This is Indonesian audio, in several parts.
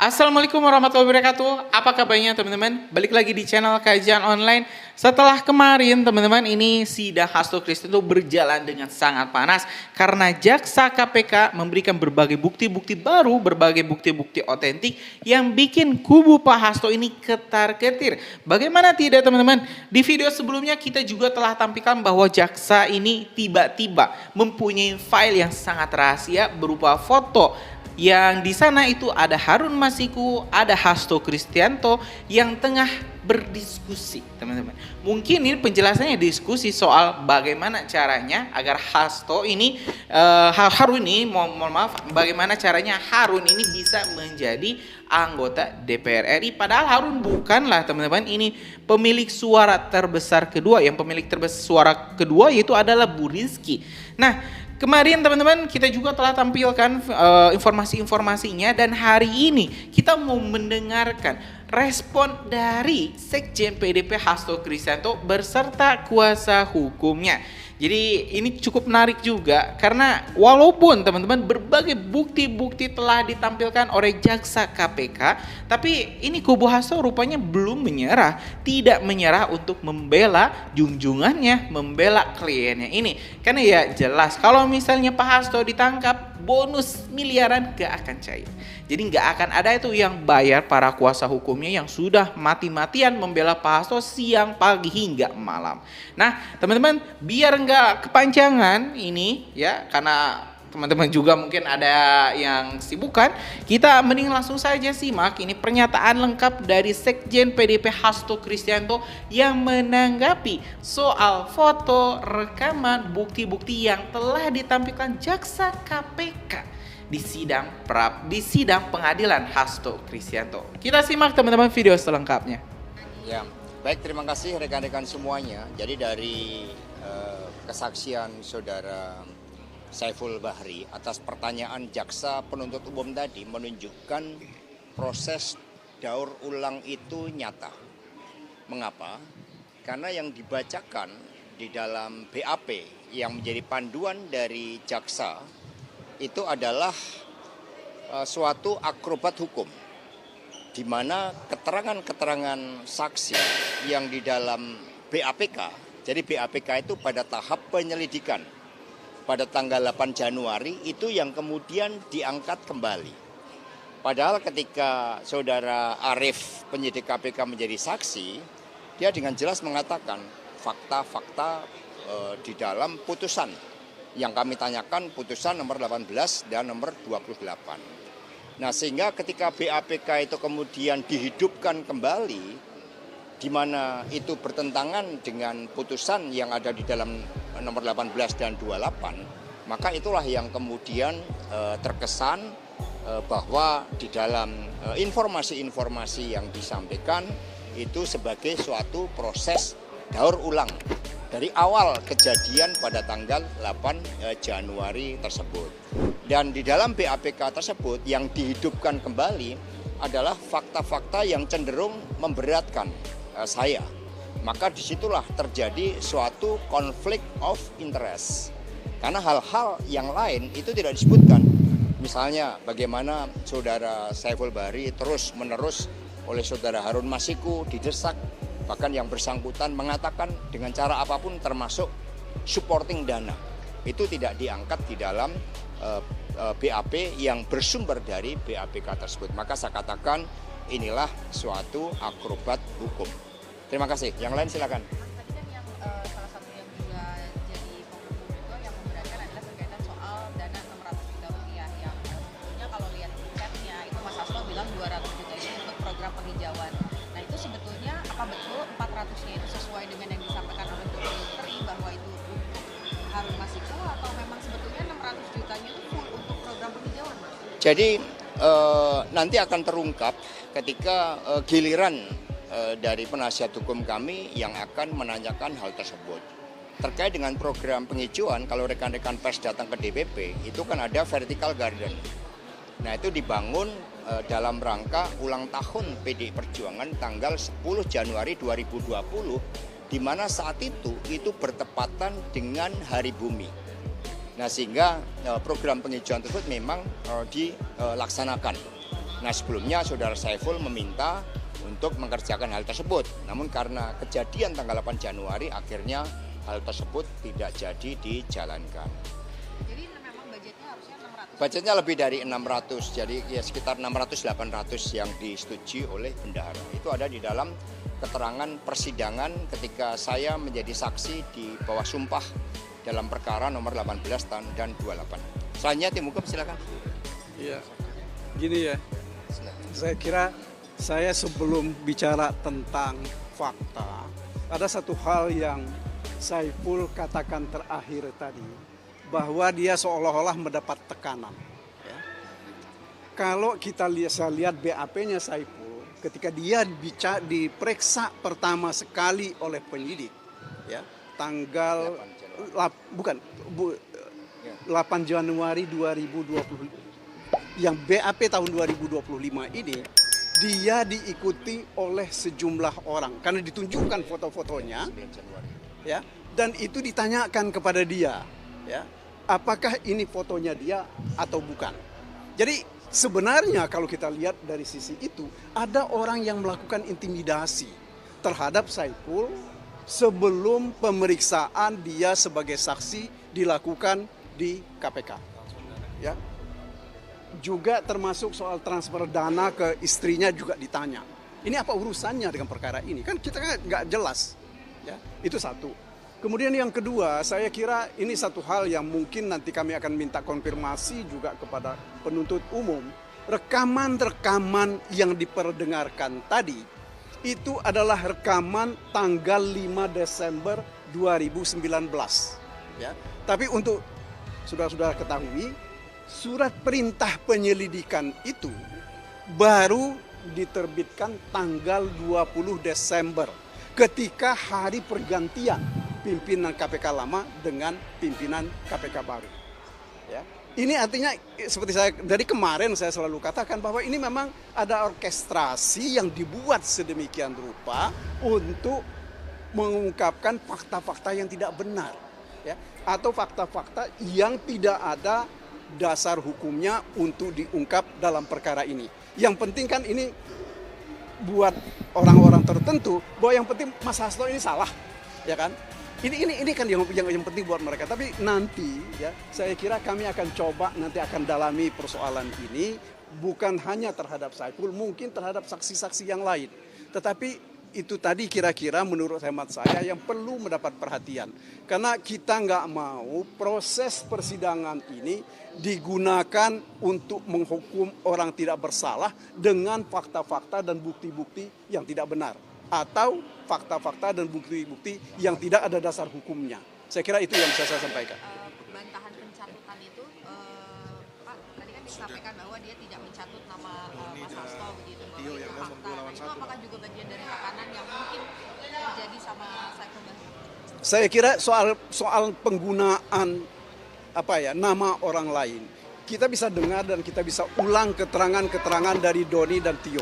Assalamualaikum warahmatullahi wabarakatuh. Apa kabarnya teman-teman? Balik lagi di channel Kajian Online. Setelah kemarin teman-teman ini sidang Hasto Kristianto berjalan dengan sangat panas karena jaksa KPK memberikan berbagai bukti-bukti baru, berbagai bukti-bukti otentik yang bikin kubu Pak Hasto ini ketar-ketir. Bagaimana tidak teman-teman? Di video sebelumnya kita juga telah tampilkan bahwa jaksa ini tiba-tiba mempunyai file yang sangat rahasia berupa foto yang di sana itu ada Harun Masiku, ada Hasto Kristianto yang tengah berdiskusi, teman-teman. Mungkin ini penjelasannya diskusi soal bagaimana caranya agar Hasto ini Harun ini mohon maaf, bagaimana caranya Harun ini bisa menjadi anggota DPR RI, padahal Harun bukanlah teman-teman ini pemilik suara terbesar kedua. Yang pemilik terbesar suara kedua yaitu adalah Bu Rizky. Nah, kemarin teman-teman kita juga telah tampilkan informasi-informasinya dan hari ini kita mau mendengarkan respon dari Sekjen PDP Hasto Kristianto berserta kuasa hukumnya. Jadi ini cukup menarik juga karena walaupun teman-teman berbagai bukti-bukti telah ditampilkan oleh jaksa KPK, tapi ini kubu Hasto rupanya belum menyerah, tidak menyerah untuk membela junjungannya, membela kliennya ini. Karena ya jelas kalau misalnya Pak Hasto ditangkap, bonus miliaran gak akan cair. Jadi gak akan ada itu yang bayar para kuasa hukumnya yang sudah mati-matian membela Pak Hasto siang, pagi, hingga malam. Nah teman-teman biar gak kepanjangan ini ya, karena teman-teman juga mungkin ada yang sibukan, kita mending langsung saja simak ini pernyataan lengkap dari Sekjen PDP Hasto Kristianto yang menanggapi soal foto, rekaman, bukti-bukti yang telah ditampilkan jaksa KPK di sidang pengadilan Hasto Kristianto. Kita simak teman-teman video selengkapnya. Ya, baik, terima kasih rekan-rekan semuanya. Jadi dari kesaksian saudara Saiful Bahri atas pertanyaan jaksa penuntut umum tadi menunjukkan proses daur ulang itu nyata. Mengapa? Karena yang dibacakan di dalam BAP yang menjadi panduan dari jaksa itu adalah suatu akrobat hukum, di mana keterangan-keterangan saksi yang di dalam BAPK, jadi BAPK itu pada tahap penyelidikan, pada tanggal 8 Januari itu yang kemudian diangkat kembali. Padahal ketika saudara Arief penyidik KPK menjadi saksi, dia dengan jelas mengatakan fakta-fakta di dalam putusan yang kami tanyakan, putusan nomor 18 dan nomor 28. Nah sehingga ketika BAPK itu kemudian dihidupkan kembali, di mana itu bertentangan dengan putusan yang ada di dalam nomor 18 dan 28, maka itulah yang kemudian terkesan bahwa di dalam informasi-informasi yang disampaikan itu sebagai suatu proses daur ulang dari awal kejadian pada tanggal 8 Januari tersebut. Dan di dalam BAPK tersebut yang dihidupkan kembali adalah fakta-fakta yang cenderung memberatkan saya. Maka disitulah terjadi suatu konflik of interest. Karena hal-hal yang lain itu tidak disebutkan. Misalnya bagaimana saudara Saiful Bahri terus-menerus oleh saudara Harun Masiku didesak, bahkan yang bersangkutan mengatakan dengan cara apapun termasuk supporting dana. Itu tidak diangkat di dalam BAP yang bersumber dari BAPK tersebut. Maka saya katakan inilah suatu akrobat hukum. Terima kasih. Yang lain silakan. Tadi kan yang salah satu yang juga jadi fokus itu yang memberatkan adalah berkaitan soal dana 600 juta rupiah yang sebetulnya kalau lihat chatnya itu Mas Hasto bilang 200 juta itu untuk program penghijauan. Nah itu sebetulnya apa betul 400-nya itu sesuai dengan yang disampaikan oleh Bu Menteri bahwa itu untuk Harun Masiku atau memang sebetulnya 600 jutanya itu full untuk program penghijauan, Mas? Jadi nanti akan terungkap ketika giliran dari penasihat hukum kami yang akan menanyakan hal tersebut. Terkait dengan program penghijauan, kalau rekan-rekan pers datang ke DPP, itu kan ada vertical garden. Nah itu dibangun dalam rangka ulang tahun PDI Perjuangan tanggal 10 Januari 2020, di mana saat itu bertepatan dengan Hari Bumi. Nah sehingga program penghijauan tersebut memang dilaksanakan. Nah sebelumnya saudara Saiful meminta untuk mengerjakan hal tersebut. Namun karena kejadian tanggal 8 Januari akhirnya hal tersebut tidak jadi dijalankan. Jadi memang budgetnya harusnya 600. Budgetnya lebih dari 600, jadi ya sekitar 600-800 yang disetujui oleh bendahara. Itu ada di dalam keterangan persidangan ketika saya menjadi saksi di bawah sumpah dalam perkara nomor 18 dan 28. Selanjutnya tim hukum silakan. Iya, gini ya, saya kira saya sebelum bicara tentang fakta, ada satu hal yang Saiful katakan terakhir tadi, bahwa dia seolah-olah mendapat tekanan. Ya. Kalau kita lihat BAP-nya Saiful, ketika dia diperiksa pertama sekali oleh penyidik, ya, tanggal 8 Januari 2020, yang BAP tahun 2025 ini, dia diikuti oleh sejumlah orang karena ditunjukkan foto-fotonya. Ya, dan itu ditanyakan kepada dia, ya, apakah ini fotonya dia atau bukan. Jadi sebenarnya kalau kita lihat dari sisi itu, ada orang yang melakukan intimidasi terhadap Saiful sebelum pemeriksaan dia sebagai saksi dilakukan di KPK. Ya, juga termasuk soal transfer dana ke istrinya juga ditanya. Ini apa urusannya dengan perkara ini? Kan kita nggak jelas. Ya, itu satu. Kemudian yang kedua, saya kira ini satu hal yang mungkin nanti kami akan minta konfirmasi juga kepada penuntut umum. Rekaman-rekaman yang diperdengarkan tadi, itu adalah rekaman tanggal 5 Desember 2019. Ya. Tapi untuk saudara-saudara ketahui, surat perintah penyelidikan itu baru diterbitkan tanggal 20 Desember. Ketika hari pergantian pimpinan KPK lama dengan pimpinan KPK baru. Ya. Ini artinya seperti saya dari kemarin saya selalu katakan bahwa ini memang ada orkestrasi yang dibuat sedemikian rupa untuk mengungkapkan fakta-fakta yang tidak benar, ya, atau fakta-fakta yang tidak ada dasar hukumnya untuk diungkap dalam perkara ini. Yang penting kan ini buat orang-orang tertentu bahwa yang penting Mas Hasto ini salah, ya kan? Ini kan yang penting buat mereka. Tapi nanti ya saya kira kami akan coba nanti akan dalami persoalan ini bukan hanya terhadap Saiful, mungkin terhadap saksi-saksi yang lain. Tetapi itu tadi kira-kira menurut hemat saya yang perlu mendapat perhatian. Karena kita nggak mau proses persidangan ini digunakan untuk menghukum orang tidak bersalah dengan fakta-fakta dan bukti-bukti yang tidak benar. Atau fakta-fakta dan bukti-bukti yang tidak ada dasar hukumnya. Saya kira itu yang bisa saya sampaikan. Bantahan pencatutan itu, Pak, tadi kan disampaikan bahwa dia tidak mencatut nama Mas Hasto begitu, bahwa itu fakta. Nah, itu apakah juga bagian dari tekanan yang mungkin terjadi sama Saiful Bahri? Saya kira soal penggunaan nama orang lain, kita bisa dengar dan kita bisa ulang keterangan-keterangan dari Doni dan Tio.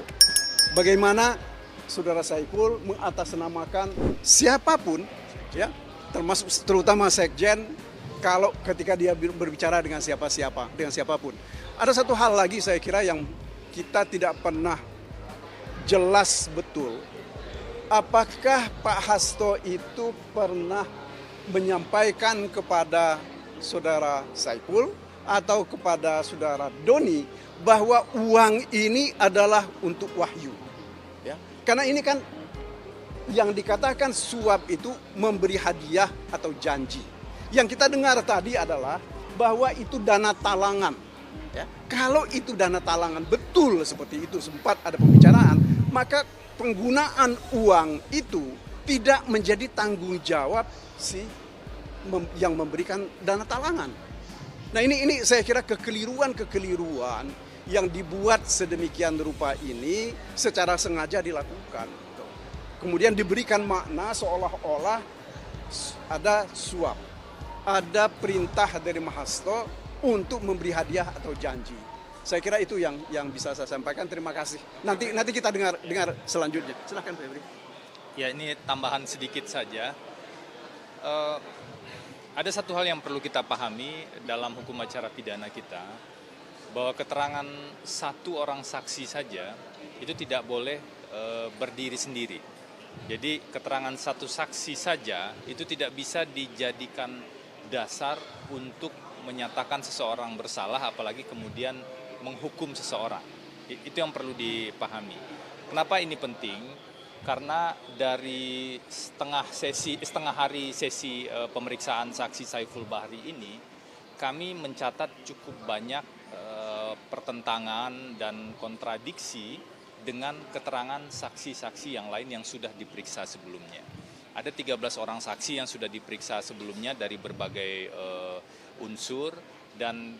Bagaimana saudara Saiful mengatasnamakan siapapun, ya, termasuk terutama sekjen, kalau ketika dia berbicara dengan siapapun. Ada satu hal lagi saya kira yang kita tidak pernah jelas betul, apakah Pak Hasto itu pernah menyampaikan kepada saudara Saiful atau kepada saudara Doni bahwa uang ini adalah untuk Wahyu. Ya. Karena ini kan yang dikatakan suap itu memberi hadiah atau janji. Yang kita dengar tadi adalah bahwa itu dana talangan. Ya. Kalau itu dana talangan betul seperti itu, sempat ada pembicaraan, maka penggunaan uang itu tidak menjadi tanggung jawab yang memberikan dana talangan. Nah ini saya kira kekeliruan yang dibuat sedemikian rupa ini secara sengaja dilakukan. Kemudian diberikan makna seolah-olah ada suap, ada perintah dari Mas Hasto untuk memberi hadiah atau janji. Saya kira itu yang bisa saya sampaikan. Terima kasih. Nanti kita dengar selanjutnya. Silakan Pak Febri. Ya, ini tambahan sedikit saja. Ada satu hal yang perlu kita pahami dalam hukum acara pidana kita. bahwa keterangan satu orang saksi saja itu tidak boleh berdiri sendiri. Jadi keterangan satu saksi saja itu tidak bisa dijadikan dasar untuk menyatakan seseorang bersalah, apalagi kemudian menghukum seseorang. Itu yang perlu dipahami. Kenapa ini penting? Karena dari setengah hari sesi pemeriksaan saksi Saiful Bahri ini, kami mencatat cukup banyak pertentangan dan kontradiksi dengan keterangan saksi-saksi yang lain yang sudah diperiksa sebelumnya. Ada 13 orang saksi yang sudah diperiksa sebelumnya dari berbagai unsur, dan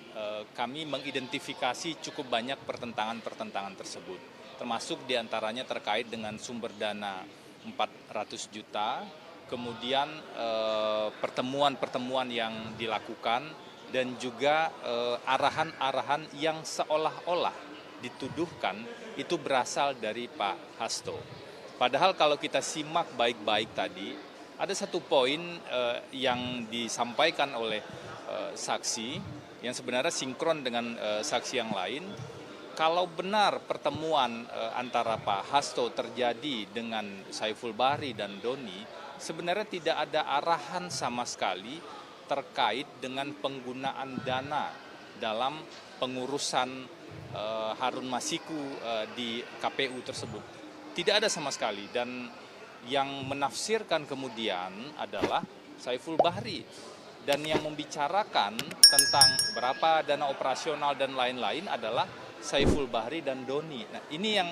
kami mengidentifikasi cukup banyak pertentangan-pertentangan tersebut. Termasuk diantaranya terkait dengan sumber dana 400 juta, kemudian pertemuan-pertemuan yang dilakukan, dan juga arahan-arahan yang seolah-olah dituduhkan itu berasal dari Pak Hasto. Padahal kalau kita simak baik-baik tadi, ada satu poin yang disampaikan oleh saksi yang sebenarnya sinkron dengan saksi yang lain. Kalau benar pertemuan antara Pak Hasto terjadi dengan Saiful Bahri dan Doni, sebenarnya tidak ada arahan sama sekali terkait dengan penggunaan dana dalam pengurusan Harun Masiku di KPU tersebut. Tidak ada sama sekali, dan yang menafsirkan kemudian adalah Saiful Bahri, dan yang membicarakan tentang berapa dana operasional dan lain-lain adalah Saiful Bahri dan Doni. Nah, ini yang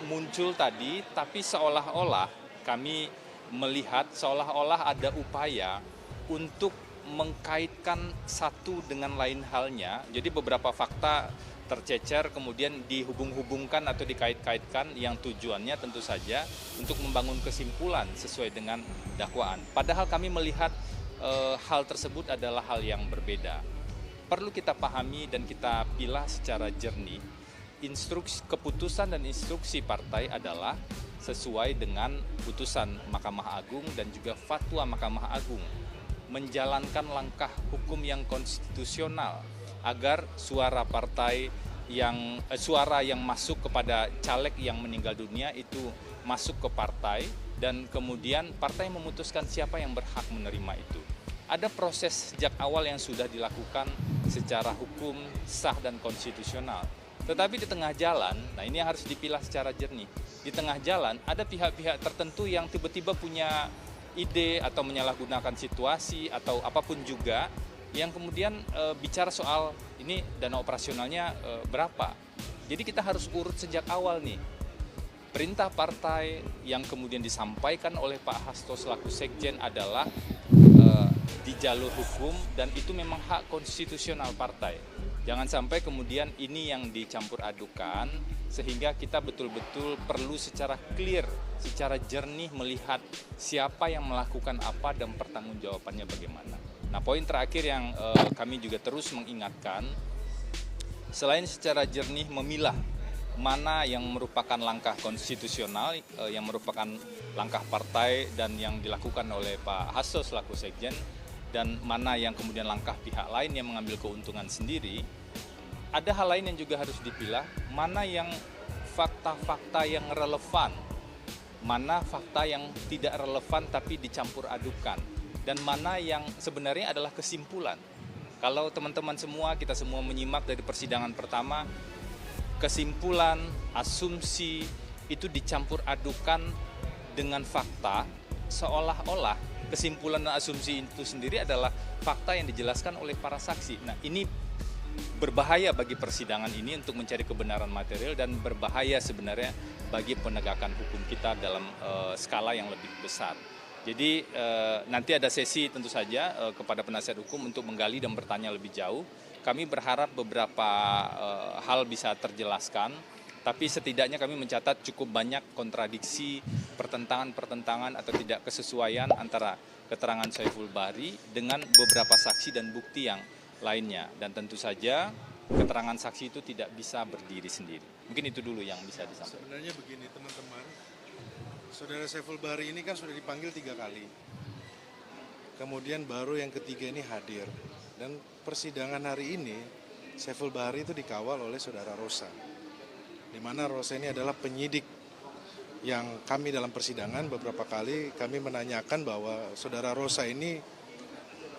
muncul tadi, tapi seolah-olah kami melihat seolah-olah ada upaya untuk mengkaitkan satu dengan lain halnya. Jadi beberapa fakta tercecer kemudian dihubung-hubungkan atau dikait-kaitkan yang tujuannya tentu saja untuk membangun kesimpulan sesuai dengan dakwaan. Padahal kami melihat hal tersebut adalah hal yang berbeda. Perlu kita pahami dan kita pilah secara jernih. Keputusan dan instruksi partai adalah sesuai dengan putusan Mahkamah Agung dan juga fatwa Mahkamah Agung, menjalankan langkah hukum yang konstitusional agar suara yang masuk kepada caleg yang meninggal dunia itu masuk ke partai, dan kemudian partai memutuskan siapa yang berhak menerima itu. Ada proses sejak awal yang sudah dilakukan secara hukum, sah dan konstitusional. Tetapi di tengah jalan, nah ini yang harus dipilah secara jernih. Di tengah jalan ada pihak-pihak tertentu yang tiba-tiba punya ide atau menyalahgunakan situasi atau apapun juga, yang kemudian bicara soal ini dana operasionalnya berapa. Jadi kita harus urut sejak awal nih. Perintah partai yang kemudian disampaikan oleh Pak Hasto selaku sekjen adalah di jalur hukum, dan itu memang hak konstitusional partai. Jangan sampai kemudian ini yang dicampur adukan, sehingga kita betul-betul perlu secara clear, secara jernih melihat siapa yang melakukan apa dan pertanggungjawabannya bagaimana. Nah, poin terakhir yang kami juga terus mengingatkan, selain secara jernih memilah mana yang merupakan langkah konstitusional, yang merupakan langkah partai dan yang dilakukan oleh Pak Hasto selaku sekjen, dan mana yang kemudian langkah pihak lain yang mengambil keuntungan sendiri, ada hal lain yang juga harus dipilah, mana yang fakta-fakta yang relevan, mana fakta yang tidak relevan tapi dicampur adukan, dan mana yang sebenarnya adalah kesimpulan. Kalau teman-teman semua, kita semua menyimak dari persidangan pertama, kesimpulan, asumsi itu dicampur adukan dengan fakta, seolah-olah kesimpulan dan asumsi itu sendiri adalah fakta yang dijelaskan oleh para saksi. Nah, ini berbahaya bagi persidangan ini untuk mencari kebenaran material, dan berbahaya sebenarnya bagi penegakan hukum kita dalam skala yang lebih besar. Jadi nanti ada sesi tentu saja kepada penasihat hukum untuk menggali dan bertanya lebih jauh. Kami berharap beberapa hal bisa terjelaskan, tapi setidaknya kami mencatat cukup banyak kontradiksi, pertentangan-pertentangan atau tidak kesesuaian antara keterangan Saiful Bahri dengan beberapa saksi dan bukti yang lainnya. Dan tentu saja keterangan saksi itu tidak bisa berdiri sendiri. Mungkin itu dulu yang bisa disampaikan. Sebenarnya begini teman-teman, Saudara Saiful Bahri ini kan sudah dipanggil 3 kali. Kemudian baru yang ketiga ini hadir. Dan persidangan hari ini Saiful Bahri itu dikawal oleh saudara Rosa. Di mana Rosa ini adalah penyidik yang kami dalam persidangan beberapa kali kami menanyakan bahwa saudara Rosa ini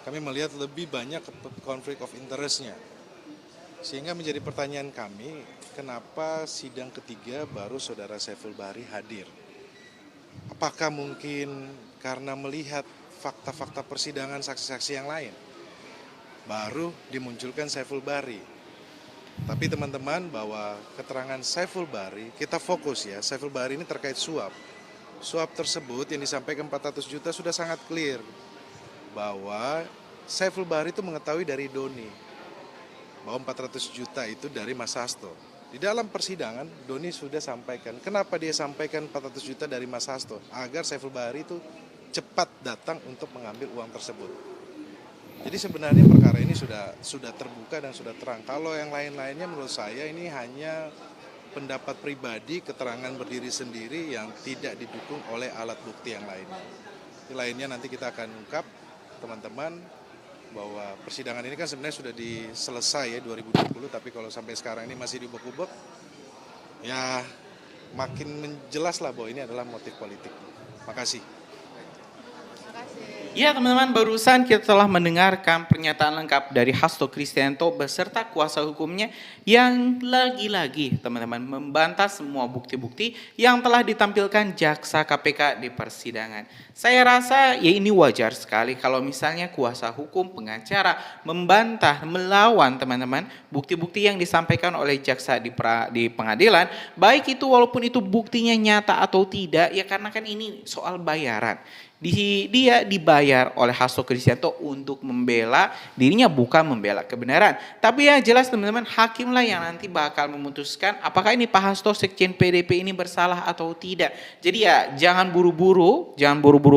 kami melihat lebih banyak konflik of interest-nya. Sehingga menjadi pertanyaan kami, kenapa sidang ketiga baru saudara Saiful Bahri hadir? Apakah mungkin karena melihat fakta-fakta persidangan saksi-saksi yang lain, baru dimunculkan Saiful Bahri. Tapi teman-teman, bahwa keterangan Saiful Bahri, kita fokus ya, Saiful Bahri ini terkait suap. Suap tersebut yang disampaikan 400 juta sudah sangat clear, bahwa Saiful Bahri itu mengetahui dari Doni, bahwa 400 juta itu dari Mas Hasto. Di dalam persidangan, Doni sudah sampaikan, kenapa dia sampaikan 400 juta dari Mas Hasto? Agar Saiful Bahri itu cepat datang untuk mengambil uang tersebut. Jadi sebenarnya perkara ini sudah terbuka dan sudah terang. Kalau yang lain-lainnya menurut saya ini hanya pendapat pribadi, keterangan berdiri sendiri yang tidak didukung oleh alat bukti yang lainnya. Yang lainnya nanti kita akan ungkap, teman-teman, bahwa persidangan ini kan sebenarnya sudah diselesai ya 2020, tapi kalau sampai sekarang ini masih diubek-ubek, ya makin menjelas lah bahwa ini adalah motif politik. Makasih. Ya teman-teman, barusan kita telah mendengarkan pernyataan lengkap dari Hasto Kristianto beserta kuasa hukumnya yang lagi-lagi teman-teman membantah semua bukti-bukti yang telah ditampilkan jaksa KPK di persidangan. Saya rasa ya ini wajar sekali kalau misalnya kuasa hukum pengacara membantah, melawan teman-teman bukti-bukti yang disampaikan oleh jaksa di pengadilan, baik itu walaupun itu buktinya nyata atau tidak, ya karena kan ini soal bayaran. Dia dibayar oleh Hasto Kristianto untuk membela dirinya, bukan membela kebenaran. Tapi yang jelas teman-teman, hakimlah yang nanti bakal memutuskan apakah ini Pak Hasto Sekjen PDP ini bersalah atau tidak. Jadi ya jangan buru-buru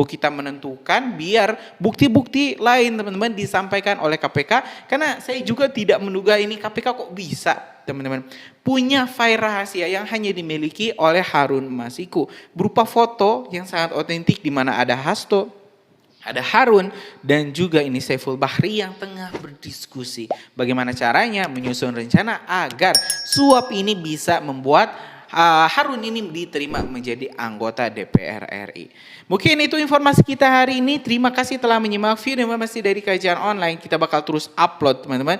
kita menentukan, biar bukti-bukti lain teman-teman disampaikan oleh KPK. Karena saya juga tidak menduga ini KPK kok bisa teman-teman punya file rahasia yang hanya dimiliki oleh Harun Masiku berupa foto yang sangat otentik di mana ada Hasto, ada Harun, dan juga ini Saiful Bahri yang tengah berdiskusi bagaimana caranya menyusun rencana agar suap ini bisa membuat Harun ini diterima menjadi anggota DPR RI. Mungkin itu informasi kita hari ini. Terima kasih telah menyimak video informasi dari Kajian Online. Kita bakal terus upload teman-teman.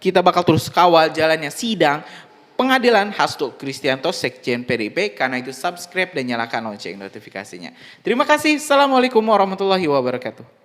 Kita bakal terus kawal jalannya sidang pengadilan Hasto Kristianto Sekjen PDIP. Karena itu subscribe dan nyalakan lonceng notifikasinya. Terima kasih. Assalamualaikum warahmatullahi wabarakatuh.